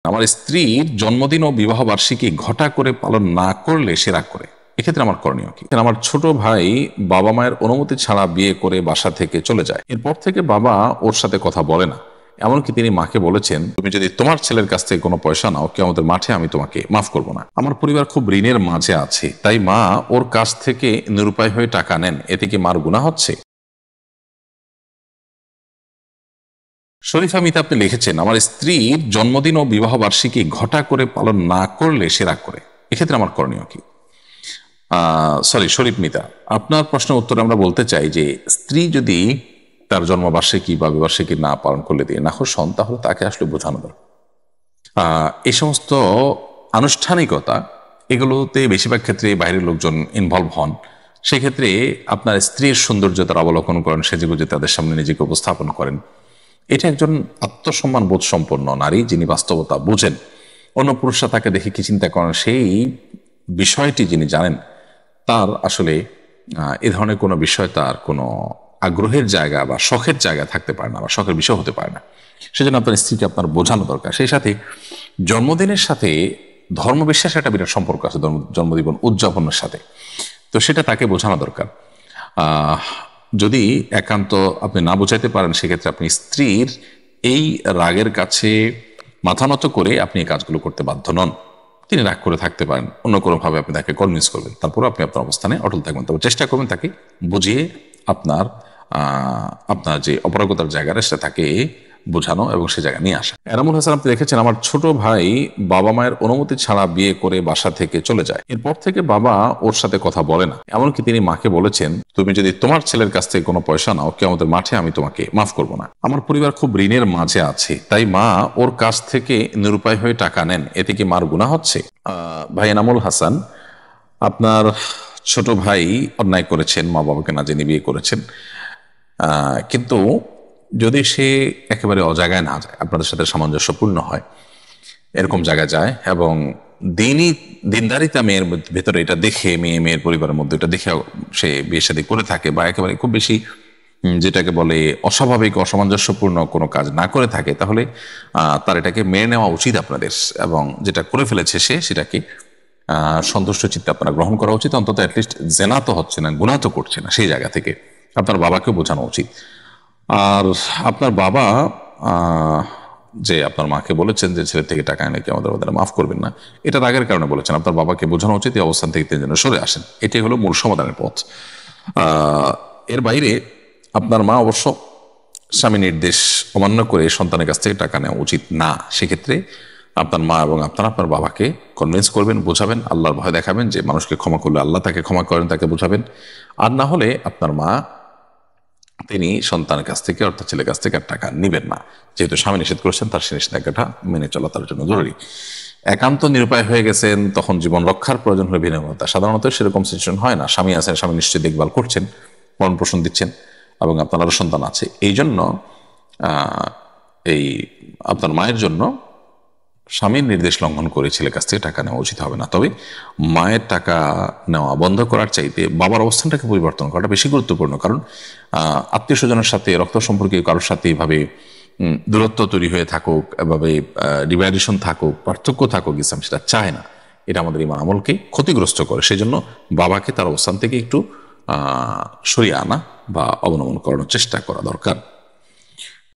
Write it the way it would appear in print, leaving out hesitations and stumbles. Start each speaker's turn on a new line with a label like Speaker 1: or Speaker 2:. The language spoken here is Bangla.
Speaker 1: আমার স্ত্রীর জন্মদিন ও বিবাহ বার্ষিকী ঘটা করে পালন না করলে সে রাগ করে, এক্ষেত্রে আমার করণীয় কি? আমার ছোট ভাই বাবা মায়ের অনুমতি ছাড়া বিয়ে করে বাসা থেকে চলে যায়। এরপর থেকে বাবা ওর সাথে কথা বলে না। এমনকি তিনি মাকে বলেছেন, তুমি যদি তোমার ছেলের কাছ থেকে কোনো পয়সা নাও, কিয়ামতের মাঠে আমি তোমাকে মাফ করব না। আমার পরিবার খুব ঋণের মাঝে আছে, তাই মা ওর কাছ থেকে নিরুপায় হয়ে টাকা নেন, এতে কি মার গুনাহ হচ্ছে? শরীফা মিতা আপনি লিখেছেন, আমার স্ত্রীর জন্মদিন ও বিবাহ বার্ষিকী ঘটা করে পালন না করলে সে রাগ করে, এক্ষেত্রে আমার করণীয় কি? সরি, শরীফ মিতা, আপনার প্রশ্নের উত্তরে আমরা বলতে চাই যে স্ত্রী যদি তার জন্মবার্ষিকী বা বিবার্ষিকী না পালন করলে দিয়ে নাখোশ হন, তাহলে তাকে আসলে বোঝানো দরকার। এই সমস্ত আনুষ্ঠানিকতা, এগুলোতে বেশিরভাগ ক্ষেত্রে বাইরের লোকজন ইনভলভ হন। সেক্ষেত্রে আপনার স্ত্রীর সৌন্দর্যতার অবলোকন করেন, সেজেগুজে তাদের সামনে নিজেকে উপস্থাপন করেন। এটা একজন আত্মসম্মান বোধ সম্পন্ন নারী, যিনি বাস্তবতা বুঝেন। অন্য পুরুষরা তাকে দেখে কি চিন্তা করেন, সেই বিষয়টি যিনি জানেন, তার আসলে এ ধরনের কোনো বিষয় তার কোনো আগ্রহের জায়গা বা শখের জায়গা থাকতে পারে না, বা শখের বিষয় হতে পারে না। সেজন্য আপনার স্ত্রীকে আপনার বোঝানো দরকার। সেই সাথে জন্মদিনের সাথে ধর্মবিশ্বাসের একটা বিরাট সম্পর্ক আছে, জন্মদিন উদযাপনের সাথে। তো সেটা তাকে বোঝানো দরকার। আহ যদি একান্ত আপনি না বোঝাইতে পারেন, সেক্ষেত্রে আপনি স্ত্রীর এই রাগের কাছে মাথা নত করে আপনি এই কাজগুলো করতে বাধ্য নন। তিনি রাগ করে থাকতে পারেন, অন্য কোনোভাবে আপনি তাকে কনভিন্স করবেন, তারপর আপনি আপনার অবস্থানে অটল থাকবেন। তবে চেষ্টা করবেন তাকে বুঝিয়ে আপনার আপনার যে অপারগতার জায়গাটা সেটা তাকে বোঝানো এবং সে জায়গায় নিয়ে আসা। এনামুল হাসান আপনি দেখেছেন, আমার ছোট ভাই বাবা মায়ের অনুমতি ছাড়া বিয়ে করে বাসা থেকে চলে যায়। এরপর থেকে বাবা ওর সাথে কথা বলে না। এমনকি তিনি মাকে বলেছেন, তুমি যদি তোমার ছেলের কাছ থেকে কোনো পয়সা নাও, কিয়ামতের মাঠে আমি তোমাকে মাফ করব না। আমার পরিবার খুব ঋণের মাঝে আছে, তাই মা ওর কাছ থেকে নিরুপায় হয়ে টাকা নেন, এতে কি মার গুনাহ হচ্ছে? ভাই এনামুল হাসান, আপনার ছোট ভাই অন্যায় করেছেন, মা বাবাকে না জেনে বিয়ে করেছেন। কিন্তু যদি সে একেবারে অজায়গায় না যায়, আপনাদের সাথে সামঞ্জস্যপূর্ণ হয়, এরকম জায়গায় যায় এবং দিনদারিতা মেয়ের ভেতরে এটা দেখে, মেয়ের পরিবারের মধ্যে এটা দেখে সে বিয়ে শাদী করে থাকে, বা একেবারে খুব বেশি যেটাকে বলে অস্বাভাবিক অসামঞ্জস্যপূর্ণ কোনো কাজ না করে থাকে, তাহলে তার এটাকে মেনে নেওয়া উচিত আপনাদের। এবং যেটা করে ফেলেছে সে, সেটাকে সন্তুষ্ট চিত্তে আপনারা গ্রহণ করা উচিত। অন্তত অ্যাটলিস্ট জেনা তো হচ্ছে না, গুনাহ তো করছে না, সেই জায়গা থেকে আপনার বাবাকেও বোঝানো উচিত। আর আপনার বাবা যে আপনার মাকে বলেছেন যে ছেলে থেকে টাকা এনে কি আমাদের মাফ করবেন না, এটা রাগের কারণে বলেছেন। আপনার বাবাকে বোঝানো উচিত এই অবস্থান থেকে তিনি যেন সরে আসেন। এটাই হলো মূল সমাধানের পথ। এর বাইরে আপনার মা অবশ্য স্বামী নির্দেশ অমান্য করে সন্তানের কাছ থেকে টাকা নেওয়া উচিত না। সেক্ষেত্রে আপনার মা এবং আপনার বাবাকে কনভিন্স করবেন, বোঝাবেন, আল্লাহর ভয় দেখাবেন যে মানুষকে ক্ষমা করলে আল্লাহ তাকে ক্ষমা করেন, তাকে বোঝাবেন। আর না হলে আপনার মা, তিনি সন্তানের কাছ থেকে অর্থাৎ ছেলের কাছ থেকে আর টাকা নিবেন না। যেহেতু স্বামী নিষেধ করেছেন, তার সে নিষেধাজ্ঞাটা মেনে চলা তার জন্য জরুরি। একান্ত নিরুপায় হয়ে গেছেন, তখন জীবন রক্ষার প্রয়োজন হলে বিনিময়তা। সাধারণত সেরকম সিচুয়েশন হয় না। স্বামী আছেন, স্বামী নিশ্চয়ই দেখভাল করছেন, ভরণ পোষণ দিচ্ছেন, এবং আপনার আরো সন্তান আছে। এই জন্য এই আপনার মায়ের জন্য স্বামীর নির্দেশ লঙ্ঘন করে ছেলের কাছ থেকে টাকা নেওয়া উচিত হবে না। তবে মায়ের টাকা নেওয়া বন্ধ করার চাইতে বাবার অবস্থানটাকে পরিবর্তন করাটা বেশি গুরুত্বপূর্ণ। কারণ আত্মীয় স্বজনের সাথে, রক্ত সম্পর্কীয় কারোর সাথে এভাবে দূরত্ব তৈরি হয়ে থাকুক, এভাবে ডিভাইডেশন থাকুক, পার্থক্য থাকুক, ইসলাম সেটা চায় না। এটা আমাদের ইমান আমলকে ক্ষতিগ্রস্ত করে। সেই জন্য বাবাকে তার অবস্থান থেকে একটু সরিয়ে আনা বা অবনমন করানোর চেষ্টা করা দরকার।